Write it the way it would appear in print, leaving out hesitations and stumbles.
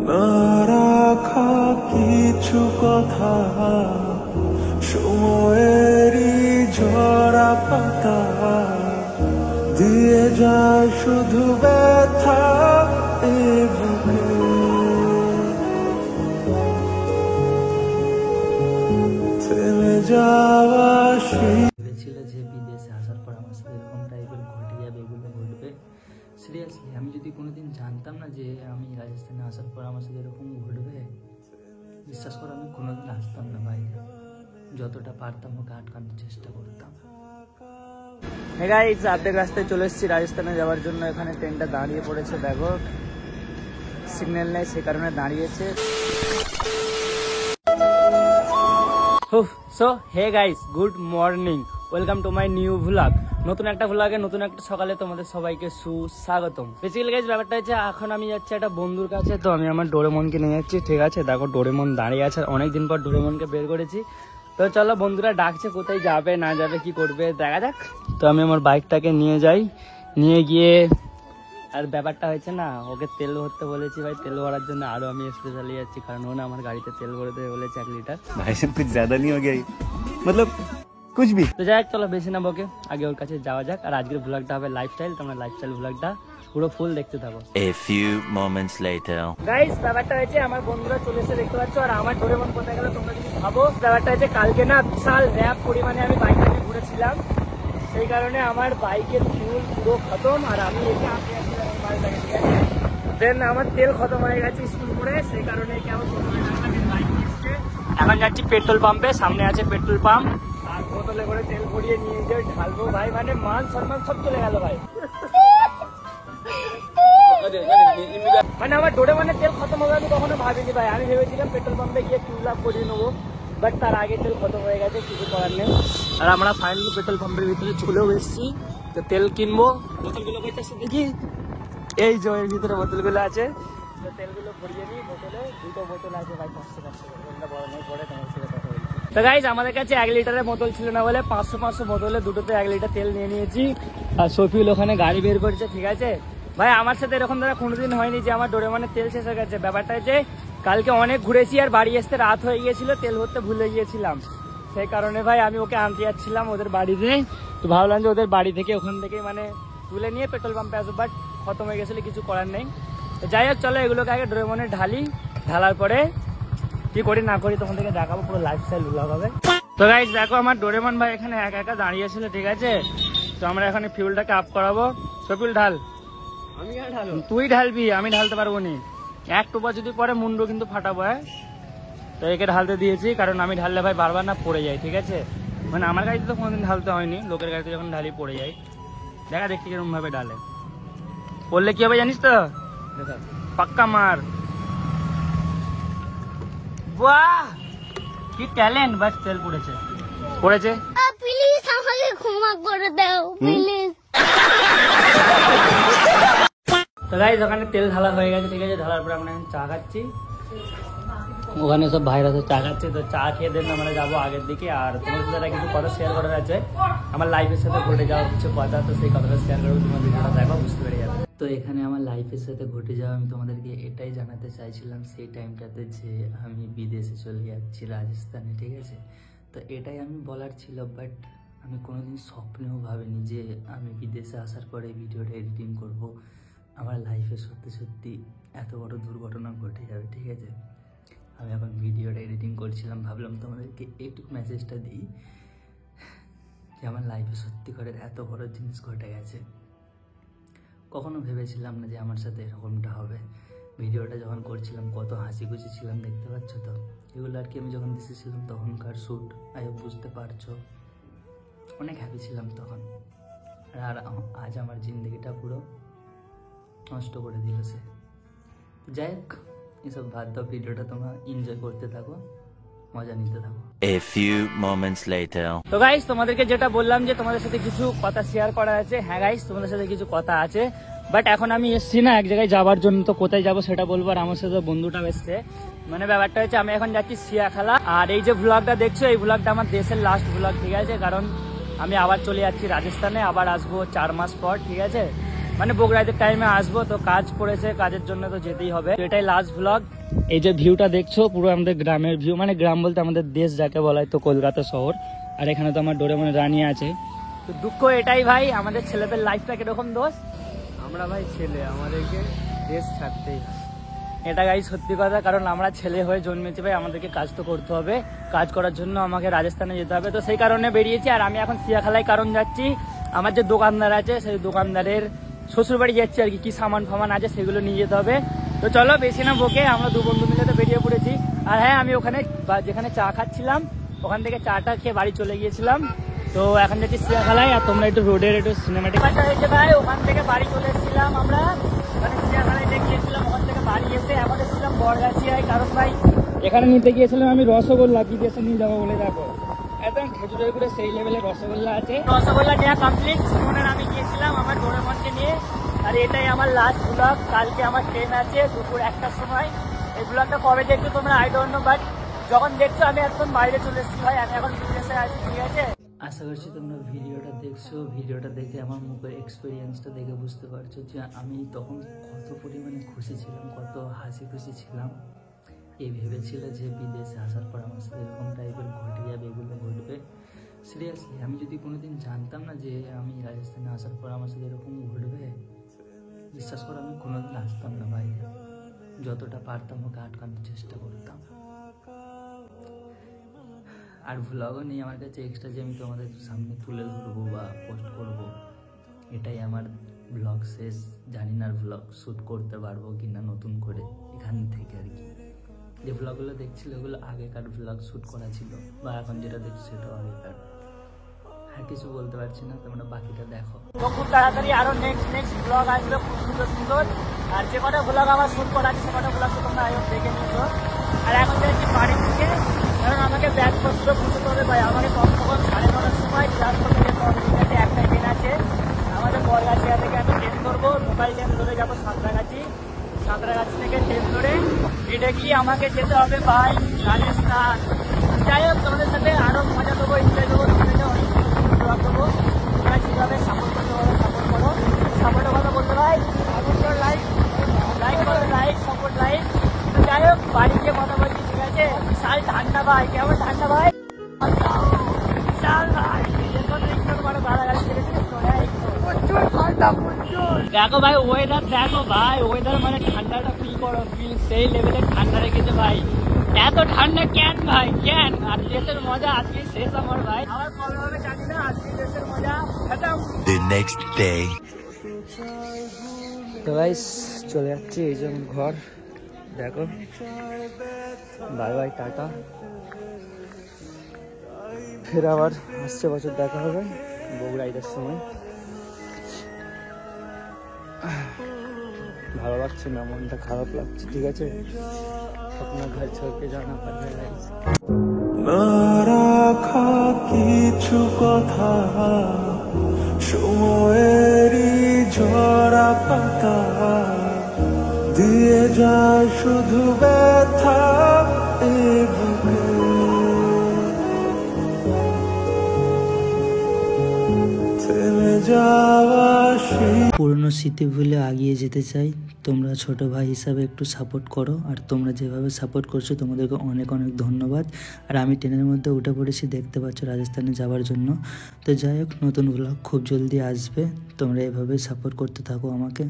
না রাখা কিছু কথা, সময়েরই ঝরা পাতা দিয়ে যায় শুধু ব্যথা এ বুকে। থেমে যাওয়া সেই ভেবেছিল যে বিদেশে আসার পর আমার সাথে এরকম টাইপের ঘটে যাবে, এগুলো ঘটবে। সিরিয়াসলি আমি যদি কোনোদিন জানতাম না যে আমি রাজস্থানে আসার পর আমার সাথে এরকম ঘটবে, বিশ্বাস করে আমি কোনোদিন আসতাম না ভাই। যতটা পারতাম ওকে আটকানোর চেষ্টা করতাম। হ্যাঁ গাইস, অর্ধেক রাস্তায় চলে এসেছি রাজস্থানে যাওয়ার জন্য। এখানে ট্রেনটা দাঁড়িয়ে পড়েছে, দেখো সিগন্যাল নেই, সে কারণে দাঁড়িয়েছে। So hey guys, good morning, welcome to my new vlog. নতুন একটা ভ্লগে নতুন একটা সকালে তোমাদের সবাইকে সুস্বাগতম। বেসিক্যালি গাইস ব্যাপারটা হচ্ছে এখন আমি যাচ্ছি একটা বন্ধুর কাছে, তো আমি আমার ডোরেমনকে নিয়ে যাচ্ছি, ঠিক আছে। দেখো ডোরেমন দাঁড়িয়ে আছে, অনেকদিন পর ডোরেমনকে বের করেছি। তো চলো, বন্ধুরা ডাকছে, কোথায় যাবে না যাবে কি করবে দেখা যাক। তো আমি আমার বাইকটাকে নিয়ে যাই, নিয়ে গিয়ে আর ব্যাপারটা হয়েছে না, ওকে তেল ভরতে বলেছি ভাই। তেল ভরার জন্য আরো আমি স্পেশালি যাচ্ছি, কারণ ও না আমার গাড়িতে তেল ভরে দেবে বলেছে 1 লিটার। भाई साहब कुछ ज्यादा नहीं हो गया मतलब कुछ भी। তো যাই হোক, চলো বেশি না বকে, আগে ওর কাছে যাওয়া যাক। আর আজকের ব্লগটা হবে লাইফস্টাইল, তোমরা লাইফস্টাইল ব্লগটা পুরো ফুল দেখতে থাকো। A few moments later. Guys ব্যাপারটা হয়েছে আমার বন্ধুরা চলে এসে দেখতে পাচ্ছ, আর আমার ডোরেমন কোথায় গেল তোমরা যদি ভাবো। ব্যাপারটা হচ্ছে কালকে না বিশাল র্যাপ পরিমাণে আমি বাইকটাকে ঘুরেছিলাম, সেই কারণে আমার বাইকের ফুল পুরো খতম। আর আমি এসে আঁকে আসছিলাম বাইকটাকে, ঠিক আছে। দেন আমার তেল খতম হয়ে গেছে স্কুল করে, সেই কারণে কেমন বাইক এসছে। এখন যাচ্ছি পেট্রোল পাম্পে, সামনে আছে পেট্রোল পাম্প। আর বোতলে করে তেল ভরিয়ে নিয়ে যে ঢালবো ভাই, মানে মান সম্মান সব চলে গেল ভাই। মানে আমার ডোরেমনের তেল খতম হবে আমি কখনো ভাবিনি ভাই। আমি ভেবেছিলাম পেট্রোল পাম্পে গিয়ে ফিউল আপ করিয়ে নেবো, বাট তার আগে তেল খতম হয়ে গেছে, কিছু করার নেই। আর আমরা ফাইনালি পেট্রোল পাম্পের ভিতরে চলেও এসেছি। তো তেল কিনবো, বোতলগুলো কোথায় দেখি, এই যে এর ভিতরে বোতলগুলো আছে। তো তেলগুলো ভরিয়ে নিই বোতলে, 2টো বোতল আছে ভাই, 500 বড় নেই, পরে তোমার সাথে কথা বলছি। তো গাইজ আমাদের কাছে 1 লিটারের বোতল ছিল না বলে 500 বোতলে দুটোতে 1 লিটার তেল নিয়ে নিয়েছি। আর শফিউল ওখানে গাড়ি বের করছে, ঠিক আছে ভাই। আমার সাথে এরকম দ্বারা কোনোদিন হয়নি যে আমার ডোরেমনের তেল শেষ হয়ে গেছে। ব্যাপারটা হচ্ছে কালকে অনেক ঘুরেছি আর বাড়ি আসতে রাত হয়ে গিয়েছিল, তেল ভরতে ভুলে গিয়েছিলাম, সেই কারণে ভাই আমি ওকে আনতে যাচ্ছিলাম ওদের বাড়িতে। তো ভাবলাম যে ওদের বাড়ি থেকে ওখান থেকে মানে তুলে নিয়ে পেট্রোল পাম্পে আসবো, বাট খতম হয়ে গেছিলো, কিছু করার নেই। তো যাই হোক, চলো এগুলোকে আগে ডোরেমনে ঢালি, ঢালার পরে কি করি না করি তখন থেকে দেখাবো, পুরো লাইফস্টাইল ব্লগ হবে। তো গাইস দেখো আমার ডোরেমন ভাই এখানে একা একা দাঁড়িয়েছিল, ঠিক আছে। তো আমরা এখানে ফিউলটাকে আপ করাবো। সফিউল ঢাল। আমি তুই ঢালবি, আমি ঢালতে পারবো নি। এক টোপা যদি পরে মুন্ডু কিন্তু ফাটাবো, হ্যাঁ। তো একে ঢালতে দিয়েছি, কারণ আমি ঢাললে ভাই বারবার না পড়ে যায়, ঠিক আছে। মানে আমার গাড়িতে তো কোনোদিন ঢালতে হয়নি, লোকের গাড়িতে যখন ঢালি পড়ে যায়। দেখা দেখছি কিরকম ভাবে ঢালে, পড়লে কি হবে জানিস তো, পাক্কা মার। বাহ কি ট্যালেন্ট, বাস তেল পড়েছে পড়েছে। প্লিজ আমাকে ক্ষমা করে দাও প্লিজ। তো গাইস ওখানে তেল ঢালা হয়ে গেছে, ঠিক আছে। ঢালার পরে আমরা এখন চা খাচ্ছি, ওখানে সব ভাইরা তো চা খাচ্ছে। তো চা খেয়ে দেন আমরা যাবো আগের দিকে। আর তোমার সাথে কিছু কথা শেয়ার করার আছে, আমার লাইফের সাথে ঘটে যাওয়া কিছু কথা, তো সেই কথাটা শেয়ার করবো, তোমার ভিডিওটা দেখো বুঝতে পেরে যাবে। তো এখানে আমার লাইফের সাথে ঘটে যাওয়া আমি তোমাদেরকে এটাই জানাতে চাইছিলাম সেই টাইমটাতে, যে আমি বিদেশে চলে যাচ্ছি রাজস্থানে, ঠিক আছে। তো এটাই আমি বলার ছিল, বাট আমি কোনোদিন স্বপ্নেও ভাবিনি যে আমি বিদেশে আসার পরে ভিডিওটা এডিটিং করব, আমার লাইফে সত্যি সত্যি এত বড় দুর্ঘটনা ঘটে যাবে, ঠিক আছে। আমি এখন ভিডিওটা এডিটিং করছিলাম, ভাবলাম তোমাদেরকে এইটুকু মেসেজটা দিই যে আমার লাইফে সত্যি করে এত বড় জিনিস ঘটে গেছে। কখনো ভেবেছিলাম না যে আমার সাথে এরকমটা হবে। ভিডিওটা যখন করছিলাম কত হাসি খুশি ছিলাম, দেখতে পাচ্ছ তো। এগুলো আর কি আমি যখন দিয়েছিলাম তখনকার শ্যুট, বুঝতে পারছো, অনেক হ্যাপি ছিলাম তখন। আর আজ আমার জিন্দগিটা পুরো নষ্ট করে দিল সে। যাই হোক, এসব বাদ দাও, ভিডিওটা তোমরা এনজয় করতে থাকো, মজা নিতে থাকো। A few moments later. তো গাইস তোমাদেরকে যেটা বললাম যে তোমাদের সাথে কিছু কথা শেয়ার করা আছে, হ্যাঁ গাইস তোমাদের সাথে কিছু কথা আছে, বাট এখন আমি এসছি না এক জায়গায় যাওয়ার জন্য। তো কোথায় যাবো সেটা বলবো, আর আমার সাথে বন্ধুটা এসছে। মানে ব্যাপারটা হচ্ছে আমি এখন যাচ্ছি সিয়াখালা। আর এই যে ভ্লগটা দেখছো, এই ভ্লগটা আমার দেশের লাস্ট ভ্লগ, ঠিক আছে। কারণ আমি আবার চলে যাচ্ছি রাজস্থানে, আবার আসবো 4 মাস পর, ঠিক আছে। মানে বগুড়াইতে টাইমে আসবো, তো কাজ পড়েছে, কাজের জন্য তো যেতেই হবে। তো এটাই লাস্ট ব্লগ। এই যে ভিউটা দেখছো পুরো আমাদের গ্রামের ভিউ, মানে গ্রাম বলতে আমাদের দেশ যাকে বলা হয়, তো কলকাতা শহর। আর এখানে তো আমার ডোরেমন রানী আছে। তো দুঃখ এটাই ভাই, আমাদের ছেলেদের লাইফটা কিরকম দোষ, আমরা ভাই ছেলে, আমাদেরকে দেশ ছাড়তেই হয়। এটা গাই সত্যি কথা, কারণ আমরা ছেলে হয়ে জন্মেছি ভাই, আমাদেরকে কাজ তো করতে হবে। কাজ করার জন্য আমাকে রাজস্থানে যেতে হবে, তো সেই কারণে বেরিয়েছি। আর আমি এখন সিয়াখালায় কারণ যাচ্ছি, আমার যে দোকানদার আছে সেই দোকানদারের শ্বশুর বাড়ি যাচ্ছি আর কি সামান ফামান আছে সেগুলো নিয়ে যেতে হবে। তো চলো বেশি না বকে, আমরা 2 বন্ধু মিলে তো বেরিয়ে পড়েছি। আর হ্যাঁ, আমি ওখানে যেখানে চা খাচ্ছিলাম ওখান থেকে চাটা খেয়ে বাড়ি চলে গিয়েছিলাম। তো এখন যাচ্ছি সিয়াখালায়, আর তোমরা একটু রোডের একটু সিনেমাটিক হয়েছে ভাই। ওখান থেকে বাড়ি চলে এসেছিলাম আমরা, মানে সিয়াখালায় গিয়েছিলাম, ওখান থেকে বাড়ি এসে এখন এসেছিলাম বরগাছিয়ায়। কারণ ভাই এখানে নিতে গিয়েছিলাম আমি রসগোল্লা, বিদেশে নিয়ে যাবো বলে। দেখো একদম খেজুরের করে সেই লেভেলের রসগোল্লা আছে। রসগোল্লা নেওয়া কমপ্লিট, সুমনের আমি গিয়েছিলাম আমার ডোরেমনকে নিয়ে। আর এটাই আমার লাস্ট ব্লগ। কালকে আমার ট্রেন আছে দুপুর 1টার সময়। এই ব্লগটা কবে দেখছো তোমরা আই ডোন্ট নো, বাট যখন দেখছো আমি এখন বাইরে চলে এসেছি ভাই, আমি এখন বিদেশে আছি, ঠিক আছে। আশা করছি তোমরা ভিডিওটা দেখছো, ভিডিওটা দেখে আমার মুখের এক্সপিরিয়েন্সটা দেখে বুঝতে পারছো যে আমি তখন কত পরিমাণে খুশি ছিলাম, কত হাসি খুশি ছিলাম। এই ভেবেছিল যে বিদেশে আসার পর আমার সাথে এরকম টাইপের ঘটে যাবে, এগুলো ঘটবে। সিরিয়াসলি আমি যদি কোনোদিন জানতাম না যে আমি রাজস্থানে আসার পর আমার সাথে এরকম ঘটবে, বিশ্বাস করো আমি কোনোদিন আসতাম না ভাই। যতটা পারতাম ওকে আটকানোর চেষ্টা করতাম। আর ভ্লগও নেই আমার কাছে এক্সট্রা যে আমি তোমাদের সামনে তুলে ধরবো বা পোস্ট করব। এটাই আমার ব্লগ শেষ। জানি না আর ব্লগ শ্যুট করতে পারবো কি না নতুন করে এখান থেকে আর কি। যে ব্লগগুলো দেখছিল ওগুলো আগেকার ব্লগ শ্যুট করা ছিল, বা এখন যেটা দেখছি সেটাও আগেকার। আর কিছু বলতে পারছি না, তোমরা বাকিটা দেখো। তো খুব তাড়াতাড়ি আরো নেক্সট ব্লগ আসবে, খুব সুন্দর সুন্দর। আর যে কটা ব্লগ আমার শ্যুট করা আছে সে কটা ব্লগ তো তোমরা আগে দেখে নিয়েছো। আর এখন যাচ্ছি বাড়ি থেকে, কারণ আমাকে ব্যাগপত্র পৌঁছতে হবে ভাই। আমাকে কমসে কম 9:30টার সময় ক্লাস করতে যেতে হবে, ঠিক আছে। একটা ট্রেন আছে আমাদের বরগাছিয়া থেকে, আমি ট্রেন ধরবো, লোকাল ট্রেন ধরে যাবো সাঁতরাগাছি। সাঁতরাগাছি থেকে ট্রেন ধরে এটা গিয়ে আমাকে যেতে হবে ভাই রাজস্থান। যাই হোক, তোমাদের সাথে আরো মজা দেবো, এনজয় দেবো, তোমাদেরকে অনেক ব্লগ দেবো। তোমরা কীভাবে সাপোর্ট করতে পারো সাপোর্ট করো। সাপোর্টের কথা বলতে ভাই, সাপোর্ট করো, লাইক করো, লাইক সাপোর্ট লাইক। তো যাই হোক, বাড়িতে কথা বলছি, ঠিক আছে। বিশাল ঠান্ডা ভাই, কেমন ঠান্ডা ভাই, বিশাল ভাই। দেখো ভাই ওয়েদার, দেখো ভাই ওয়েদার, মানে ঠান্ডাটা ফিল করো, ফিল সেই লেভেলের ঠান্ডা রেখেছে ভাই। এত ঠান্ডা কেন ভাই, কেন? আর দেশের মজা আজকে শেষ আমার ভাই, আমার কবে হবে জানি না। আজকে দেশের মজা খতম। The next day. তো গাইস চলে যাচ্ছি, এই যে ঘর দেখো। Bye bye, tata. ফের আবার আসছে বছর দেখা হবে বগুড়া ঈদের সময়। ভালো লাগছে না, মনটা খারাপ লাগছে, ঠিক আছে। আপনার ঘর ছোটকে জানা পারবে না রাখা কিছু কথা, সময়েরই ঝরা পাতা দিয়ে যায় শুধু ব্যথা এ বুকে। থেমে যাওয়া সেই পুরনো স্মৃতি ভুলে এগিয়ে যেতে চাই। তোমরা ছোট ভাই হিসাবে একটু সাপোর্ট করো, আর তোমরা যেভাবে সাপোর্ট করছো তোমাদেরকে অনেক অনেক ধন্যবাদ। আর আমি ট্রেনের মধ্যে উঠে পড়েছি, দেখতে পাচ্ছ, রাজস্থানে যাওয়ার জন্য। তো যাই হোক, নতুন ব্লগ খুব জলদি আসবে, তোমরা এভাবে সাপোর্ট করতে থাকো আমাকে।